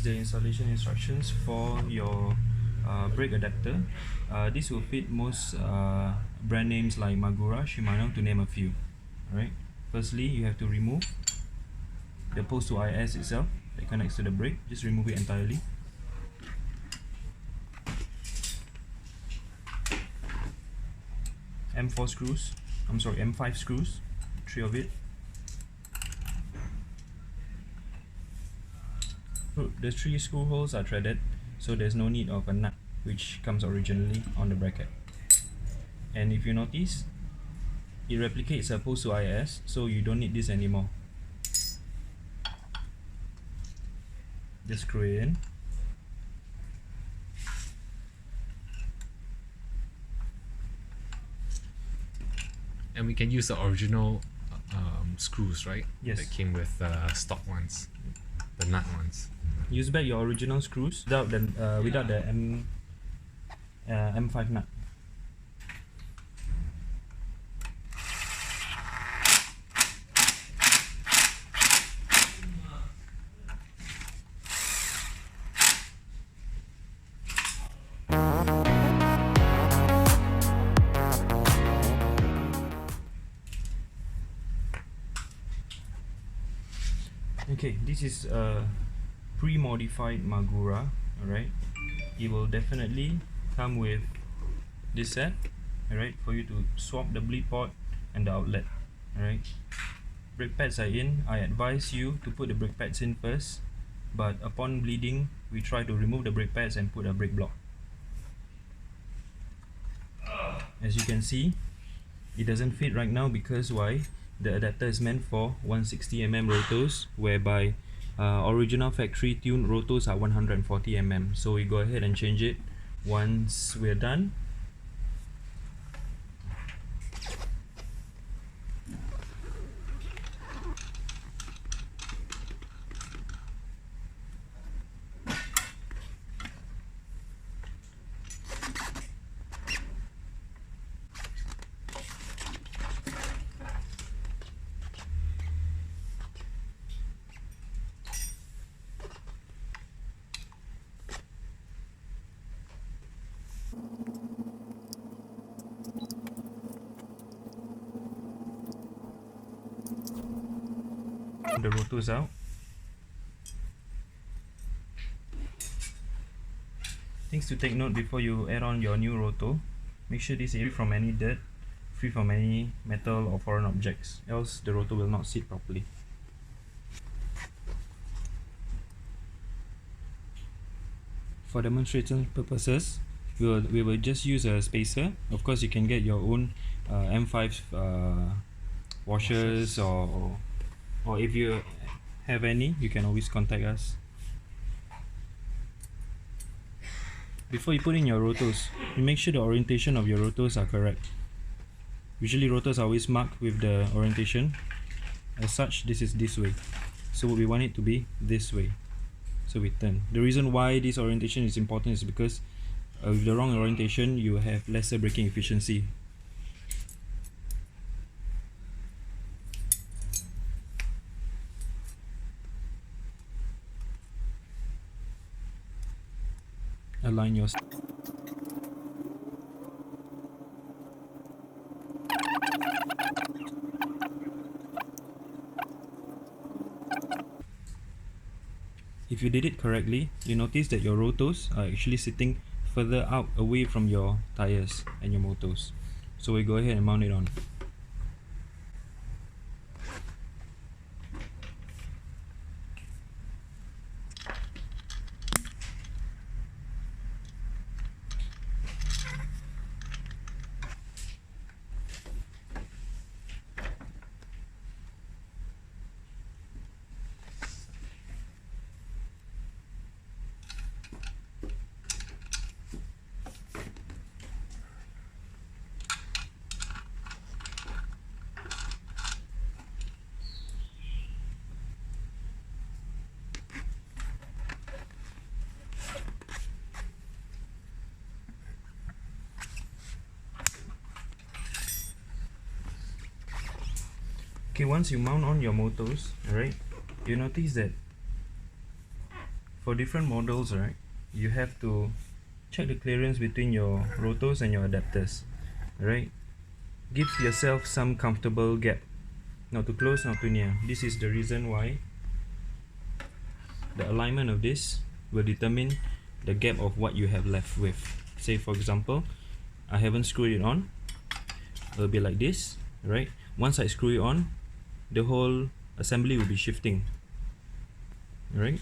is the installation instructions for your brake adapter. This will fit most brand names like Magura, Shimano, to name a few. Alright. Firstly, you have to remove the post to IS itself that connects to the brake. Just remove it entirely. M4 screws, M5 screws, 3 of it. The 3 screw holes are threaded, so there's no need of a nut which comes originally on the bracket. And if you notice, it replicates a post to IS, so you don't need this anymore. Just screw it in. And we can use the original screws, right? Yes. That came with stock ones, the nut ones. Use back your original screws without the M5 nut. Okay, this is a pre-modified Magura. Alright, it will definitely come with this set, alright, for you to swap the bleed port and the outlet. Alright, brake pads are in. I advise you to put the brake pads in first, but upon bleeding we try to remove the brake pads and put a brake block. As you can see, it doesn't fit right now because why? The adapter is meant for 160mm rotors, whereby original factory tuned rotors are 140mm. So we go ahead and change it once we're done. The rotors out. Things to take note before you add on your new rotor: make sure this is free from any dirt, free from any metal or foreign objects, else the rotor will not sit properly. For demonstration purposes, we will just use a spacer. Of course, you can get your own M5 washers, or if you have any, you can always contact us. Before you put in your rotors, you make sure the orientation of your rotors are correct. Usually rotors are always marked with the orientation. As such, this is this way, so we want it to be this way, so we turn. The reason why this orientation is important is because with the wrong orientation you have lesser braking efficiency. Align your If you did it correctly, you notice that your rotors are actually sitting further out away from your tires and your motors. So we go ahead and mount it on. Okay, once you mount on your motors, alright, you notice that for different models, right, you have to check the clearance between your rotors and your adapters, right? Give yourself some comfortable gap, not too close, not too near. This is the reason why the alignment of this will determine the gap of what you have left with. Say for example, I haven't screwed it on, it'll be like this, right? Once I screw it on, the whole assembly will be shifting, right?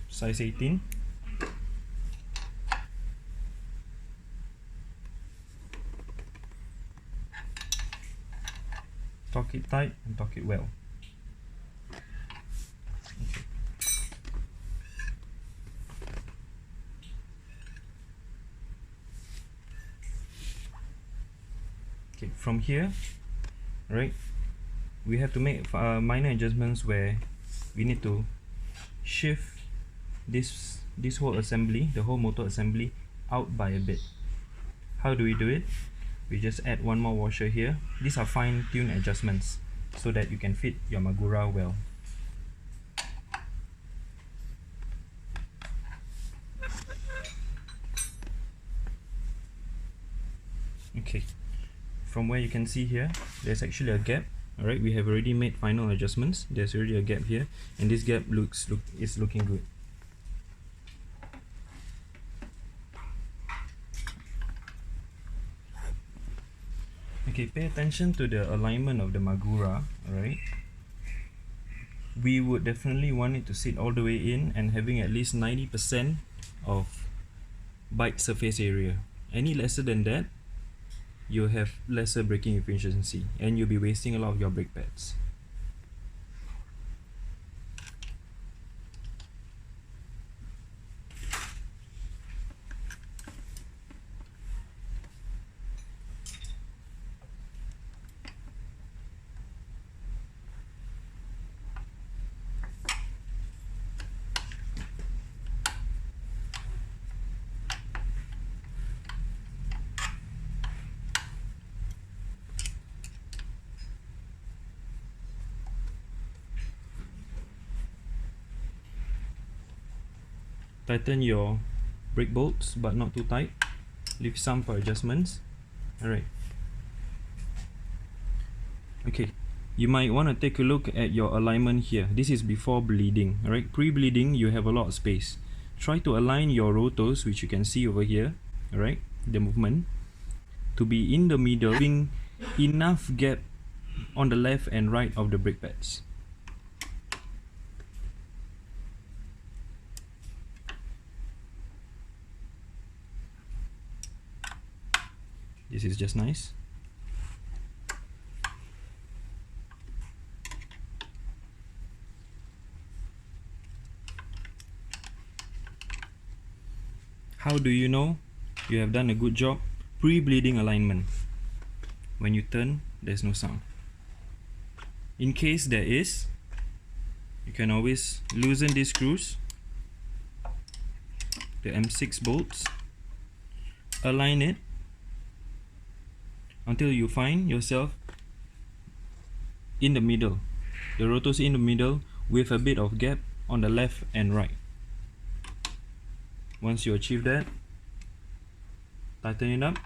Size 18. Torque it tight and torque it well. Okay, from here, right, we have to make minor adjustments where we need to shift this whole assembly, the whole motor assembly, out by a bit. How do we do it? We just add one more washer here. These are fine-tuned adjustments so that you can fit your Magura well. Okay, from where you can see here, there's actually a gap. Alright, we have already made final adjustments. There's already a gap here, and this gap is looking good. Okay, pay attention to the alignment of the Magura, alright? We would definitely want it to sit all the way in and having at least 90% of bike surface area. Any lesser than that, you'll have lesser braking efficiency and you'll be wasting a lot of your brake pads. Tighten your brake bolts but not too tight. Leave some for adjustments. Alright. Okay, you might want to take a look at your alignment here. This is before bleeding. Alright, pre-bleeding you have a lot of space. Try to align your rotors, which you can see over here, alright, the movement, to be in the middle, leaving enough gap on the left and right of the brake pads. This is just nice. How do you know you have done a good job? Pre-bleeding alignment. When you turn, there's no sound. In case there is, you can always loosen these screws, the M6 bolts, align it until you find yourself in the middle, the rotors in the middle with a bit of gap on the left and right. Once you achieve that, tighten it up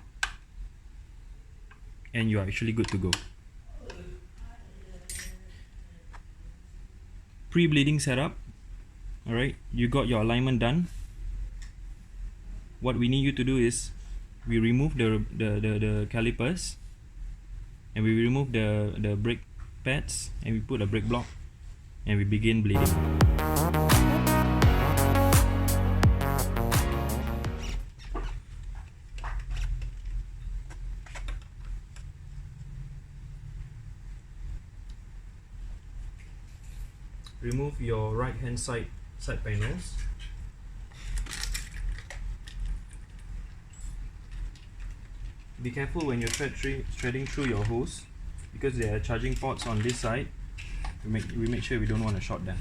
and you are actually good to go. Pre-bleeding setup. Alright, you got your alignment done. What we need you to do is we remove the calipers and we remove the brake pads and we put a brake block and we begin bleeding. Remove your right hand side panels. Be careful when you're threading through your hose. because there are charging ports on this side, we make sure we don't want to short them.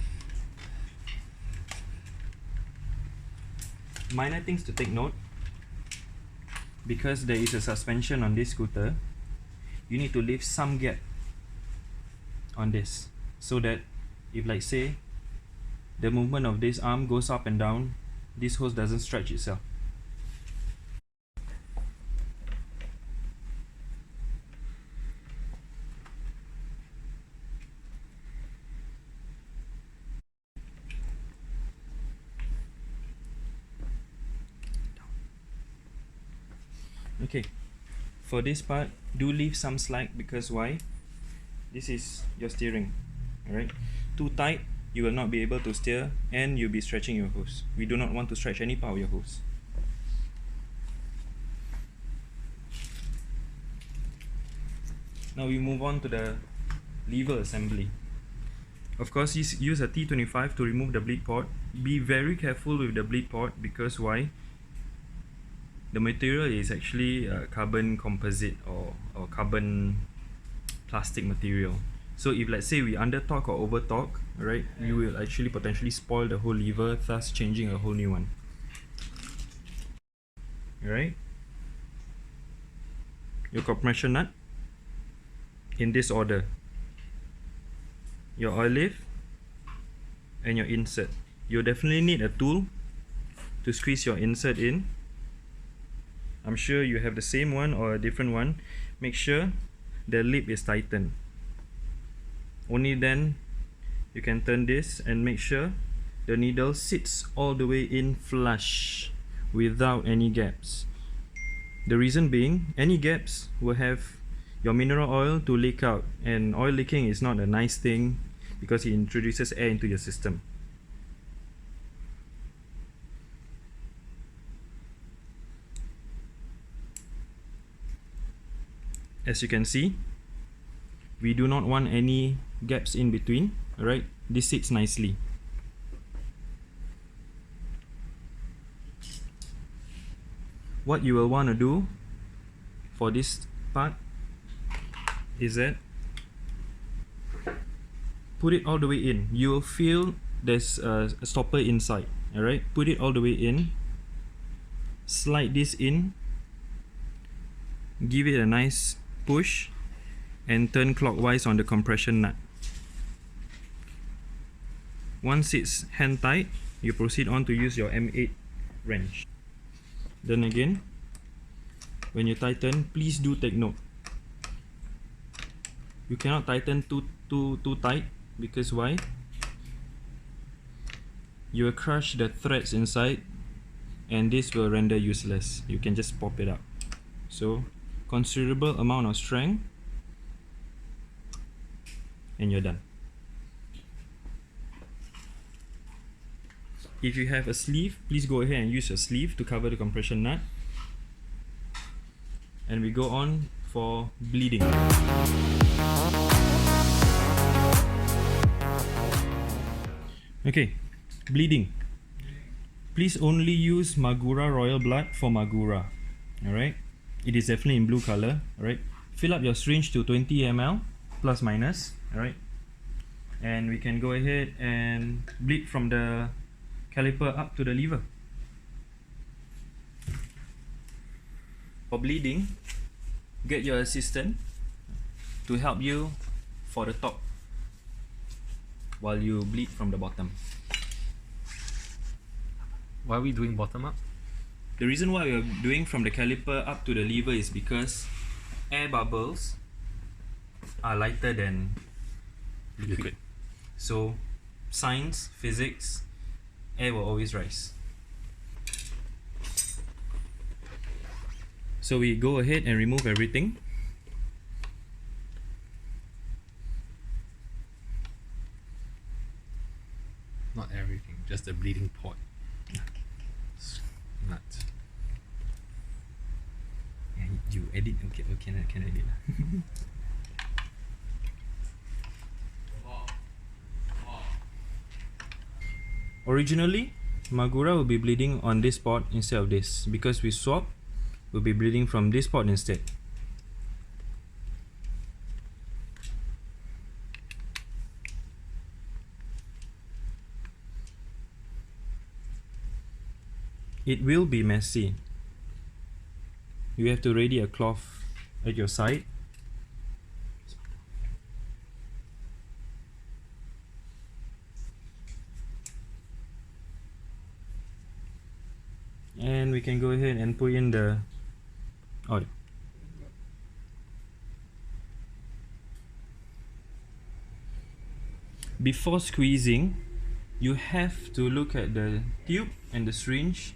Minor things to take note: because there is a suspension on this scooter, you need to leave some gap on this, so that if, like say, the movement of this arm goes up and down, this hose doesn't stretch itself. Okay, for this part, do leave some slack, because why? This is your steering, alright? Too tight, you will not be able to steer and you'll be stretching your hose. We do not want to stretch any part of your hose. Now we move on to the lever assembly. Of course, use a T25 to remove the bleed port. Be very careful with the bleed port, because why? The material is actually carbon composite or carbon plastic material. So if, let's say, we under torque or over torque, right, you will actually potentially spoil the whole lever, thus changing a whole new one. Alright, your compression nut in this order: your oil leaf and your insert. You'll definitely need a tool to squeeze your insert in. I'm sure you have the same one or a different one. Make sure the lip is tightened. Only then you can turn this and make sure the needle sits all the way in flush without any gaps. The reason being, any gaps will have your mineral oil to leak out, and oil leaking is not a nice thing because it introduces air into your system. As you can see, we do not want any gaps in between. Alright, this sits nicely. What you will want to do for this part is that put it all the way in. You will feel there's a stopper inside. Alright, put it all the way in, slide this in, give it a nice push, and turn clockwise on the compression nut. Once it's hand tight, you proceed on to use your M8 wrench. Then again, when you tighten, please do take note. You cannot tighten too tight, because why? You will crush the threads inside and this will render useless. You can just pop it out. So considerable amount of strength and you're done. If you have a sleeve, please go ahead and use a sleeve to cover the compression nut. And we go on for bleeding. Okay, bleeding. Please only use Magura Royal Blood for Magura. Alright, it is definitely in blue color. Alright, fill up your syringe to 20 ml plus minus. Alright, and we can go ahead and bleed from the caliper up to the lever. For bleeding, get your assistant to help you for the top while you bleed from the bottom. Why are we doing bottom up? The reason why we are doing from the caliper up to the lever is because air bubbles are lighter than liquid. So science, physics, air will always rise. So we go ahead and remove everything. Not everything, just the bleeding port. Nut. Yeah, you edit, okay, can edit. Originally, Magura will be bleeding on this port instead of this. Because we swap, we'll be bleeding from this port instead. it will be messy. You have to ready a cloth at your side. And we can go ahead and put in the oil. Before squeezing, you have to look at the tube and the syringe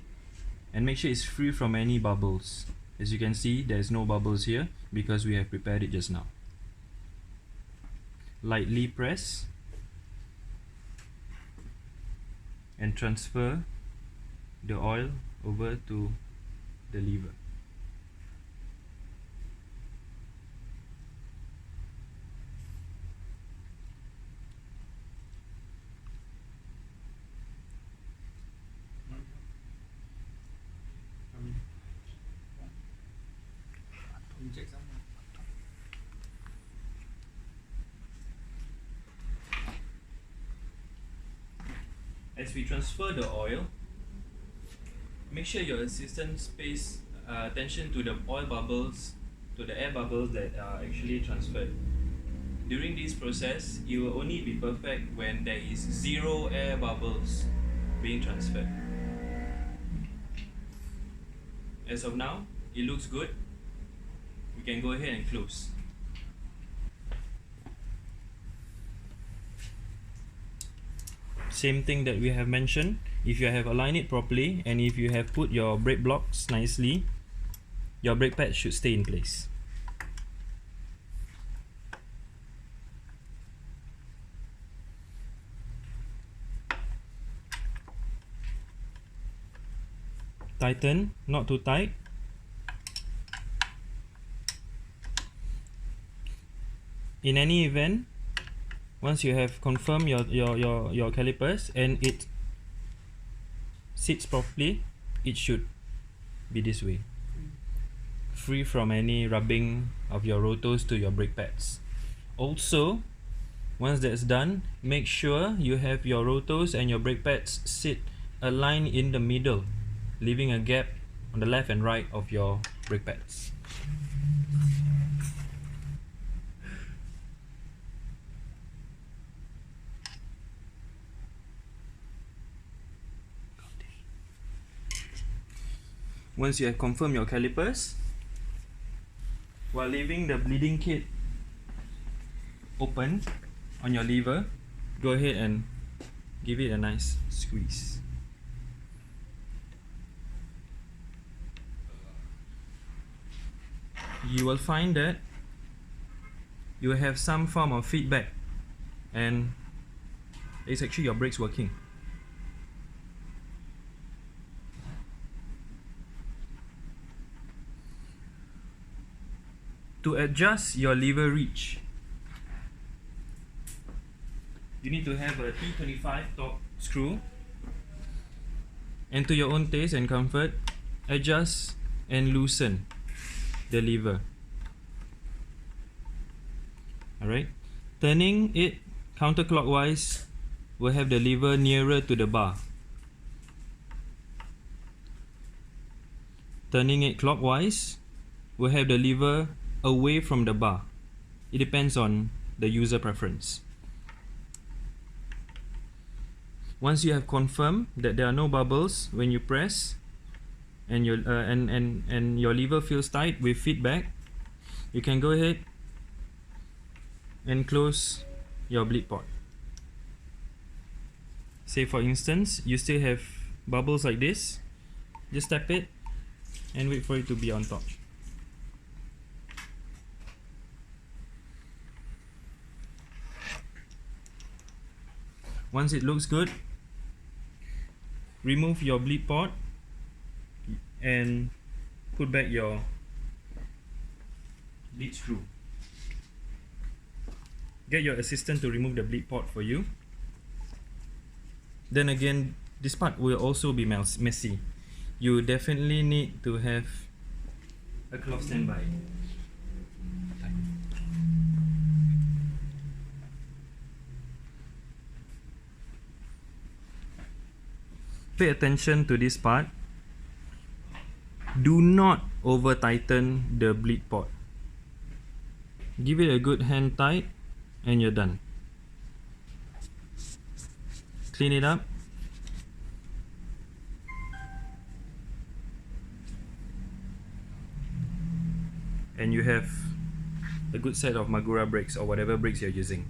and make sure it's free from any bubbles. As you can see, there's no bubbles here because we have prepared it just now. Lightly press and transfer the oil over to the lever. As we transfer the oil, make sure your assistant pays attention to the oil bubbles, to the air bubbles that are actually transferred. During this process, it will only be perfect when there is zero air bubbles being transferred. As of now, it looks good. We can go ahead and close. Same thing that we have mentioned. If you have aligned it properly and if you have put your brake blocks nicely, your brake pads should stay in place. Tighten, not too tight. In any event, once you have confirmed your calipers and it sits properly, it should be this way, free from any rubbing of your rotors to your brake pads. Also, once that's done, make sure you have your rotors and your brake pads sit aligned in the middle, leaving a gap on the left and right of your brake pads. Once you have confirmed your calipers, while leaving the bleeding kit open on your lever, go ahead and give it a nice squeeze. You will find that you have some form of feedback and it's actually your brakes working. To adjust your lever reach, you need to have a T25 top screw, and to your own taste and comfort, adjust and loosen the lever. Alright, turning it counterclockwise will have the lever nearer to the bar. Turning it clockwise will have the lever away from the bar. It depends on the user preference. Once you have confirmed that there are no bubbles when you press and your your lever feels tight with feedback, you can go ahead and close your bleed port. Say for instance, you still have bubbles like this, just tap it and wait for it to be on top. Once it looks good, remove your bleed port and put back your bleed screw. Get your assistant to remove the bleed port for you. Then again, this part will also be messy. You definitely need to have a cloth standby. Pay attention to this part. Do not over tighten the bleed pot. Give it a good hand tight and you're done. Clean it up. And you have a good set of Magura brakes or whatever brakes you're using.